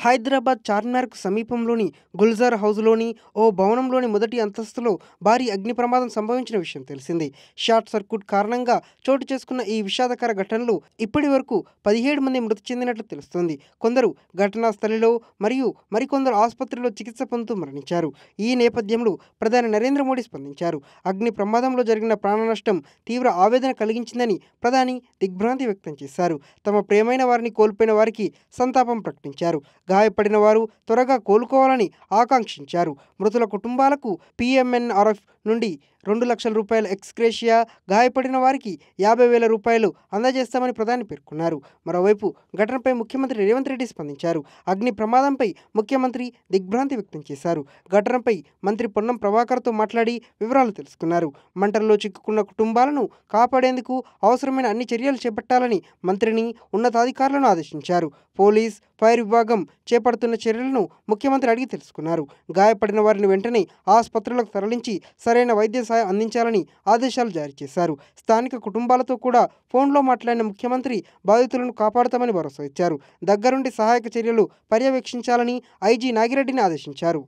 హైదరాబాద్ చార్మినార్కు సమీపంలోని గుల్జార్ హౌస్‌లోని ఓ భవనంలోని మొదటి అంతస్తులో భారీ అగ్ని ప్రమాదం సంభవించిన విషయం తెలిసిందే. షార్ట్ సర్క్యూట్ కారణంగా చోటు చేసుకున్న ఈ విషాదకర ఘటనలో ఇప్పటివరకు 17 మంది మృతి చెందినట్లు తెలుస్తోంది. కొందరు ఘటనా స్థలిలో మరియు మరికొందరు ఆసుపత్రిలో చికిత్స పొందుతూ మరణించారు. ఈ నేపథ్యంలో ప్రధాని నరేంద్ర మోడీ స్పందించారు. అగ్ని ప్రమాదంలో జరిగిన ప్రాణనష్టం తీవ్ర ఆవేదన కలిగించిందని ప్రధాని దిగ్భ్రాంతి వ్యక్తం చేశారు. తమ ప్రియమైన వారిని కోల్పోయిన వారికి సంతాపం ప్రకటించారు. గాయపడిన వారు త్వరగా కోలుకోవాలని ఆకాంక్షించారు. మృతుల కుటుంబాలకు పీఎంఎన్ఆర్ఎఫ్ నుండి ₹2,00,000 ఎక్స్‌గ్రేషియా, గాయపడిన వారికి ₹50,000 అందజేస్తామని ప్రధాని పేర్కొన్నారు. మరోవైపు ఘటనపై ముఖ్యమంత్రి రేవంత్ రెడ్డి స్పందించారు. అగ్ని ప్రమాదంపై ముఖ్యమంత్రి దిగ్భ్రాంతి వ్యక్తం చేశారు. ఘటనపై మంత్రి పొన్నం ప్రభాకర్‌తో మాట్లాడి వివరాలు తెలుసుకున్నారు. మంటల్లో చిక్కుకున్న కుటుంబాలను కాపాడేందుకు అవసరమైన అన్ని చర్యలు చేపట్టాలని మంత్రిని, ఉన్నతాధికారులను ఆదేశించారు. పోలీస్, ఫైర్ విభాగం చేపడుతున్న చర్యలను ముఖ్యమంత్రి అడిగి తెలుసుకున్నారు. గాయపడిన వారిని వెంటనే ఆసుపత్రులకు తరలించి సరైన వైద్య సాయం అందించాలని ఆదేశాలు జారీ చేశారు. స్థానిక కుటుంబాలతో కూడా ఫోన్లో మాట్లాడిన ముఖ్యమంత్రి బాధితులను కాపాడుతామని భరోసా ఇచ్చారు. దగ్గరుండి సహాయక చర్యలు పర్యవేక్షించాలని ఐజీ నాగిరెడ్డిని ఆదేశించారు.